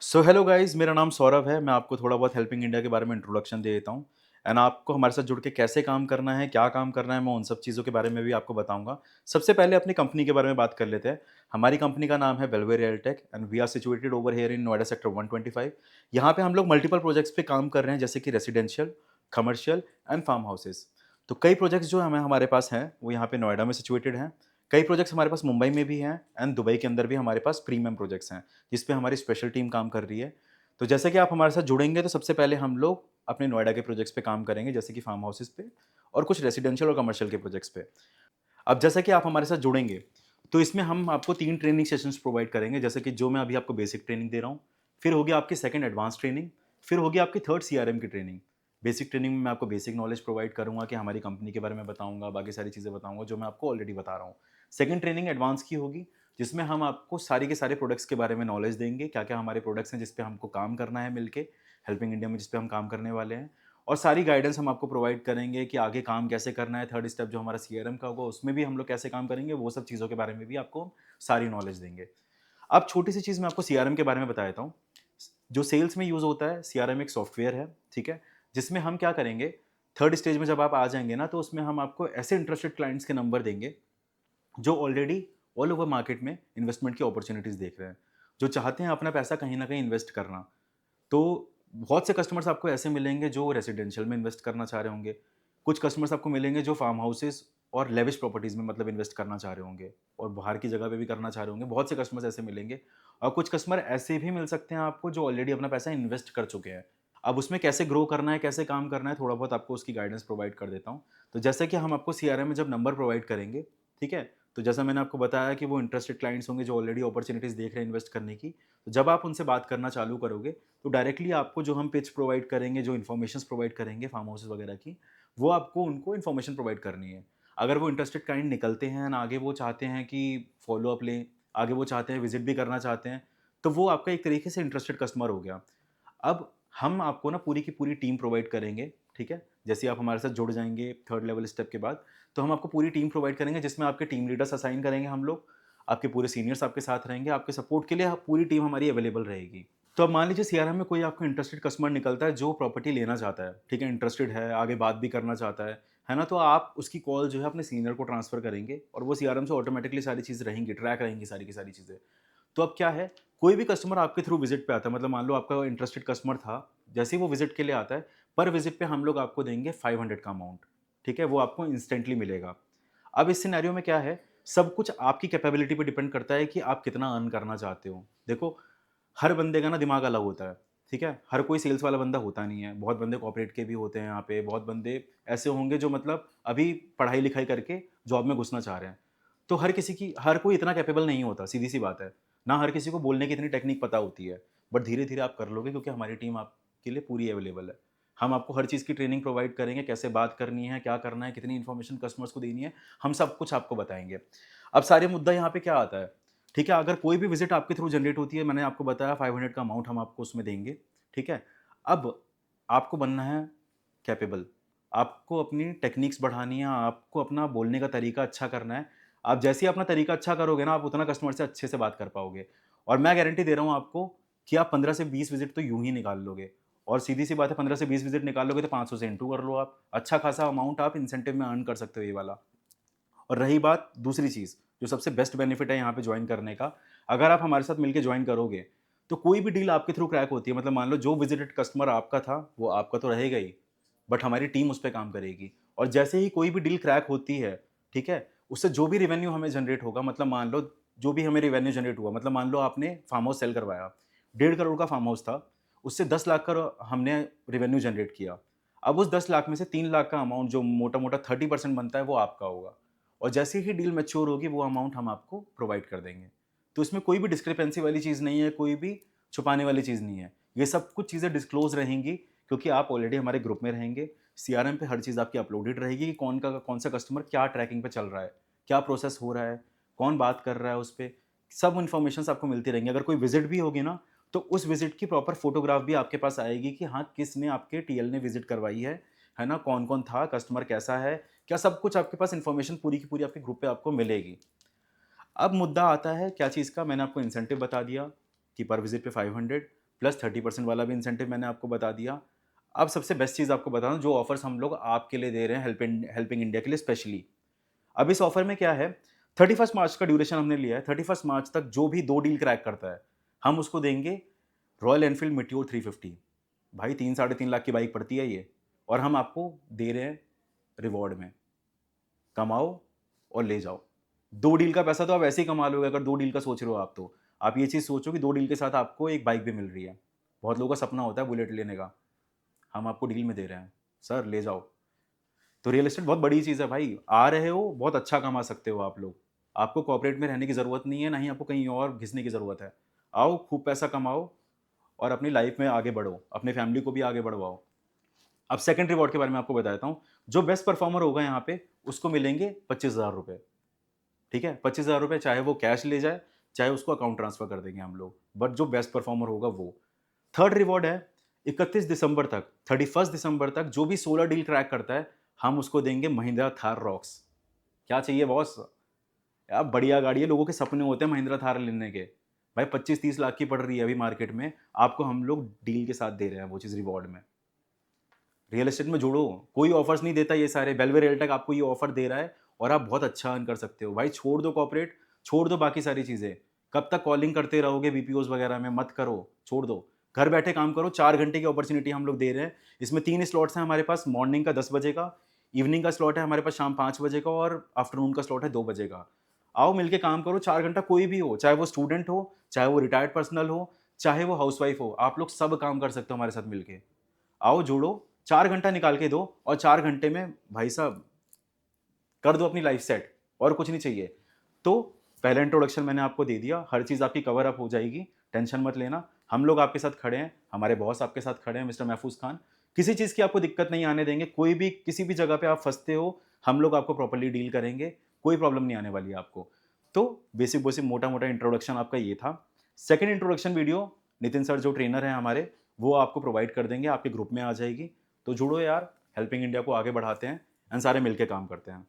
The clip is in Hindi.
सो हेलो गाइस, मेरा नाम सौरभ है। मैं आपको थोड़ा बहुत हेल्पिंग इंडिया के बारे में इंट्रोडक्शन दे देता हूँ एंड आपको हमारे साथ जुड़ के कैसे काम करना है, क्या काम करना है, मैं उन सब चीज़ों के बारे में भी आपको बताऊँगा। सबसे पहले अपनी कंपनी के बारे में बात कर लेते हैं। हमारी कंपनी का नाम है Wellway Realtech and we are situated over here in Noida sector 125। यहाँ पे हम लोग मल्टीपल प्रोजेक्ट्स पे काम कर रहे हैं, जैसे कि residential, commercial and farm houses. तो कई प्रोजेक्ट्स जो हमें हमारे पास हैं, वो यहाँ पे नोएडा में सिचुएटेड हैं। कई प्रोजेक्ट्स हमारे पास मुंबई में भी हैं एंड दुबई के अंदर भी हमारे पास प्रीमियम प्रोजेक्ट्स हैं, जिस पे हमारी स्पेशल टीम काम कर रही है। तो जैसे कि आप हमारे साथ जुड़ेंगे तो सबसे पहले हम लोग अपने नोएडा के प्रोजेक्ट्स पे काम करेंगे, जैसे कि फार्म हाउसेस पे और कुछ रेसिडेंशियल और कमर्शियल के प्रोजेक्ट्स पे। अब जैसे कि आप हमारे साथ जुड़ेंगे, तो इसमें हम आपको 3 ट्रेनिंग सेशंस प्रोवाइड करेंगे, जैसे कि जो मैं अभी आपको बेसिक ट्रेनिंग दे रहा हूँ, फिर होगी आपकी सेकंड एडवांस ट्रेनिंग, फिर होगी आपकी थर्ड सीआरएम की ट्रेनिंग। बेसिक ट्रेनिंग में मैं आपको बेसिक नॉलेज प्रोवाइड करूँगा कि हमारी कंपनी के बारे में बताऊँगा, बाकी सारी चीज़ें बताऊँगा जो मैं आपको ऑलरेडी बता रहा हूँ। सेकंड ट्रेनिंग एडवांस की होगी, जिसमें हम आपको सारे के सारे प्रोडक्ट्स के बारे में नॉलेज देंगे, क्या-क्या हमारे प्रोडक्ट्स हैं जिस पे हमको काम करना है मिलके, हेल्पिंग इंडिया में जिस पे हम काम करने वाले हैं। और सारी गाइडेंस हम आपको प्रोवाइड करेंगे कि आगे काम कैसे करना है, थर्ड स्टेप जो हमारा सीआरएम का होगा उसमें भी हम लोग कैसे काम करेंगे, वो सब चीज़ों के बारे में भी आपको सारी नॉलेज देंगे। अब छोटी-सी चीज़ मैं आपको सीआरएम के बारे में बता देता हूँ। जो सेल्स में यूज़ होता है, सीआरएम एक सॉफ्टवेयर है, ठीक है? जिसमें हम क्या करेंगे, थर्ड स्टेज में जब आप आ जाएँगे ना, तो उसमें हम आपको ऐसे इंटरेस्टेड क्लाइंट्स के नंबर देंगे, जो ऑलरेडी ऑल ओवर मार्केट में इन्वेस्टमेंट की अपॉर्च्युनिटीज़ देख रहे हैं, जो चाहते हैं अपना पैसा कहीं न कहीं इन्वेस्ट करना। तो बहुत से कस्टमर्स आपको ऐसे मिलेंगे जो रेसिडेंशियल में इन्वेस्ट करना चाह रहे होंगे। कुछ कस्टमर्स आपको मिलेंगे जो फार्म हाउसेस और लेविश प्रॉपर्टीज़ में मतलब इन्वेस्ट करना चाह रहे होंगे और बाहर की जगह पे भी करना चाह रहे होंगे। बहुत से कस्टमर्स ऐसे मिलेंगे और कुछ कस्टमर ऐसे भी मिल सकते हैं आपको जो ऑलरेडी अपना पैसा इन्वेस्ट कर चुके हैं। अब उसमें कैसे ग्रो करना है, कैसे काम करना है, थोड़ा बहुत आपको उसकी गाइडेंस प्रोवाइड कर देता हूँ। तो जैसे कि हम आपको सीआरएम में जब नंबर प्रोवाइड करेंगे, ठीक है? तो जैसा मैंने आपको बताया कि वो इंटरेस्टेड क्लाइंट्स होंगे जो ऑलरेडी अपॉर्च्युनिटीज़ देख रहे हैं इन्वेस्ट करने की। तो जब आप उनसे बात करना चालू करोगे, तो डायरेक्टली आपको जो हम पिच प्रोवाइड करेंगे, जो इन्फॉर्मेशंस प्रोवाइड करेंगे फार्म हाउसेस वगैरह की, वो आपको उनको इन्फॉर्मेशन प्रोवाइड करनी है। अगर वो इंटरेस्टेड क्लाइंट निकलते हैं ना, आगे वो चाहते हैं कि फॉलो अप लें, आगे वो चाहते हैं विजिट भी करना चाहते हैं, तो वो आपका एक तरीके से इंटरेस्टेड कस्टमर हो गया। अब हम आपको ना पूरी की पूरी टीम प्रोवाइड करेंगे, ठीक है? जैसे ही आप हमारे साथ जुड़ जाएँगे थर्ड लेवल स्टेप के बाद, तो हम आपको पूरी टीम प्रोवाइड करेंगे जिसमें आपके टीम लीडर्स असाइन करेंगे हम लोग, आपके पूरे सीनियर्स आपके साथ रहेंगे, आपके सपोर्ट के लिए पूरी टीम हमारी अवेलेबल रहेगी। तो अब मान लीजिए सीआरएम में कोई आपको इंटरेस्टेड कस्टमर निकलता है जो प्रॉपर्टी लेना चाहता है, ठीक है? इंटरेस्टेड है, आगे बात भी करना चाहता है ना? तो आप उसकी कॉल जो है अपने सीनियर को ट्रांसफ़र करेंगे और वो सीआरएम से ऑटोमैटिकली सारी चीज़ रहेंगी, ट्रैक रहेंगी सारी की सारी चीज़ें। तो अब क्या है, कोई भी कस्टमर आपके थ्रू विज़िट पे आता है, मतलब मान लो आपका इंटरेस्टेड कस्टमर था, जैसे ही वो विज़िट के लिए आता है, पर विज़िट पे हम लोग आपको देंगे 500 का अमाउंट, ठीक है? वो आपको इंस्टेंटली मिलेगा। अब इस सिनेरियो में क्या है, सब कुछ आपकी कैपेबिलिटी पे डिपेंड करता है कि आप कितना अर्न करना चाहते हो। देखो, हर बंदे का ना दिमाग अलग होता है, ठीक है? हर कोई सेल्स वाला बंदा होता नहीं है। बहुत बंदे कॉर्पोरेट के भी होते हैं यहाँ पे, बहुत बंदे ऐसे होंगे जो मतलब अभी पढ़ाई-लिखाई करके जॉब में घुसना चाह रहे हैं। तो हर कोई इतना कैपेबल नहीं होता, सीधी-सी बात है। ना हर किसी को बोलने की इतनी टेक्निक पता होती है। बट धीरे-धीरे आप कर लोगे क्योंकि हमारी टीम आपके लिए पूरी अवेलेबल है। हम आपको हर चीज़ की ट्रेनिंग प्रोवाइड करेंगे, कैसे बात करनी है, क्या करना है, कितनी इन्फॉर्मेशन कस्टमर्स को देनी है, हम सब कुछ आपको बताएँगे। अब सारे मुद्दा यहाँ पे क्या आता है, ठीक है? अगर कोई भी विज़िट आपके थ्रू जनरेट होती है, मैंने आपको बताया 500 का अमाउंट हम आपको उसमें देंगे, ठीक है? अब आपको बनना है कैपेबल, आपको अपनी टेक्निक्स बढ़ानी है, आपको अपना बोलने का तरीका अच्छा करना है। आप जैसे ही अपना तरीका अच्छा करोगे ना, आप उतना कस्टमर से अच्छे से बात कर पाओगे और मैं गारंटी दे रहा हूँ आपको कि आप 15 से 20 विज़िट तो यूँ ही निकाल लोगे और सीधी-सी बात है 15 से 20 विज़िट निकाल लोगे तो 500 से इंटू कर लो आप। अच्छा खासा अमाउंट आप इंसेंटिव में अर्न कर सकते हो ये वाला। और रही बात दूसरी चीज़, जो सबसे बेस्ट बेनिफिट है यहाँ पे जॉइन करने का, अगर आप हमारे साथ मिलके जॉइन करोगे, तो कोई भी डील आपके थ्रू क्रैक होती है, मतलब मान लो जो विज़िटेड कस्टमर आपका था, वो आपका तो रहेगा ही, बट हमारी टीम उस पे काम करेगी और जैसे ही कोई भी डील क्रैक होती है, ठीक है? उससे जो भी रेवेन्यू हमें जनरेट होगा, मतलब मान लो जो भी हमें रेवेन्यू जनरेट हुआ, मतलब मान लो आपने फार्म हाउस सेल करवाया, 1.5 करोड़ का फार्म हाउस था, उससे 10 लाख का हमने रेवेन्यू जनरेट किया। अब उस 10 लाख में से 3 लाख का अमाउंट जो मोटा-मोटा 30% बनता है, वो आपका होगा। और जैसे ही डील मैच्योर होगी वो अमाउंट हम आपको प्रोवाइड कर देंगे। तो इसमें कोई भी डिस्क्रिपेंसी वाली चीज़ नहीं है, कोई भी छुपाने वाली चीज़ नहीं है। ये सब कुछ चीज़ें डिस्क्लोज़ रहेंगी क्योंकि आप ऑलरेडी हमारे ग्रुप में रहेंगे। सीआरएम पे हर चीज़ आपकी अपलोडेड रहेगी कि कौन सा कस्टमर क्या ट्रैकिंग पे चल रहा है, क्या प्रोसेस हो रहा है, कौन बात कर रहा है उस पे, सब इन्फॉर्मेशंस आपको मिलती रहेंगी। अगर कोई विज़िट भी होगी ना, तो उस विज़िट की प्रॉपर फ़ोटोग्राफ भी आपके पास आएगी कि हाँ, किसने आपके टीएल ने विज़िट करवाई है ना? कौन-कौन था, कस्टमर कैसा है, क्या सब कुछ आपके पास इन्फॉर्मेशन पूरी की पूरी आपके ग्रुप पे आपको मिलेगी। अब मुद्दा आता है क्या चीज़ का, मैंने आपको इंसेंटिव बता दिया कि पर विज़िट पे 500, प्लस 30% वाला भी इंसेंटिव मैंने आपको बता दिया। अब सबसे बेस्ट चीज़ आपको बता दूँ, जो ऑफ़र्स हम लोग आपके लिए दे रहे हैं हेल्पिंग इंडिया के लिए स्पेशली। अब इस ऑफ़र में क्या है, 31 मार्च का ड्यूरेशन हमने लिया है। 31 मार्च तक जो भी 2 डील क्रैक करता है, हम उसको देंगे रॉयल एनफ़ील्ड मेटियोर 350। भाई 3 साढ़े 3 लाख की बाइक पड़ती है ये, और हम आपको दे रहे हैं रिवॉर्ड में। कमाओ और ले जाओ। 2 डील का पैसा तो आप ऐसे ही कमा लोगे, अगर 2 डील का सोच रहे हो आप तो। आप ये चीज़ सोचो कि 2 डील के साथ आपको एक बाइक भी मिल रही है। बहुत लोगों का सपना होता है बुलेट लेने का, हम आपको डील में दे रहे हैं। सर ले जाओ। तो रियल एस्टेट बहुत बड़ी चीज़ है भाई। आ रहे हो, बहुत अच्छा कमा सकते हो आप लोग। आपको कॉर्पोरेट में रहने की ज़रूरत नहीं है, ना ही आपको कहीं और घिसने की ज़रूरत है। आओ, खूब पैसा कमाओ और अपनी लाइफ़ में आगे बढ़ो, अपने फैमिली को भी आगे बढ़वाओ। अब सेकंड रिवॉर्ड के बारे में आपको बताता हूँ। जो बेस्ट परफॉर्मर होगा यहाँ पे, उसको मिलेंगे ₹25,000। ठीक है? ₹25,000, चाहे वो कैश ले जाए, चाहे उसको अकाउंट ट्रांसफ़र कर देंगे हम लोग। बट जो बेस्ट परफॉर्मर होगा वो। थर्ड रिवॉर्ड है 31 दिसंबर तक, 31 दिसंबर तक जो भी 16 डील क्रैक करता है, हम उसको देंगे महिंद्रा थार रॉक्स। क्या चाहिए बॉस? यार बढ़िया गाड़ी है, लोगों के सपने होते हैं महिंद्रा थार लेने के। भाई 25-30 लाख की पड़ रही है अभी मार्केट में, आपको हम लोग डील के साथ दे रहे हैं वो चीज़ रिवॉर्ड में। रियल एस्टेट में जुड़ो, कोई ऑफर्स नहीं देता ये सारे, बेलवे रियल्टेक आपको ये ऑफर दे रहा है और आप बहुत अच्छा अर्न कर सकते हो। भाई छोड़ दो कॉर्पोरेट, छोड़ दो बाकी सारी चीज़ें। कब तक कॉलिंग करते रहोगे बीपीओज़ वगैरह में? मत करो, छोड़ दो। घर बैठे काम करो, 4 घंटे की अपॉर्च्युनिटी हम लोग दे रहे हैं। इसमें 3 स्लॉट्स हैं हमारे पास, मॉर्निंग का 10 बजे का, इवनिंग का स्लॉट है हमारे पास शाम 5 बजे का, और आफ्टरनून का स्लॉट है 2 बजे का। आओ मिलके काम करो 4 घंटा, कोई भी हो, चाहे वो स्टूडेंट हो, चाहे वो रिटायर्ड पर्सनल हो, चाहे वो हाउसवाइफ हो, आप लोग सब काम कर सकते हो हमारे साथ मिलके। आओ जुड़ो, 4 घंटा निकाल के दो और 4 घंटे में भाई साहब कर दो अपनी लाइफ सेट, और कुछ नहीं चाहिए। तो पहला इंट्रोडक्शन मैंने आपको दे दिया, हर चीज़ आपकी कवर अप हो जाएगी, टेंशन मत लेना। हम लोग आपके साथ खड़े हैं, हमारे बॉस आपके साथ खड़े हैं मिस्टर महफूज़ खान। किसी चीज़ की आपको दिक्कत नहीं आने देंगे, कोई भी किसी भी जगह पे आप फँसते हो, हम लोग आपको प्रॉपर्ली डील करेंगे, कोई प्रॉब्लम नहीं आने वाली है आपको। तो बेसिक-बेसिक मोटा-मोटा इंट्रोडक्शन आपका ये था। Second introduction video Nitin sir जो ट्रेनर हैं हमारे, वो आपको प्रोवाइड कर देंगे, आपके ग्रुप में आ जाएगी। तो जुड़ो यार, हेल्पिंग इंडिया को आगे बढ़ाते हैं एंड सारे मिलके काम करते हैं।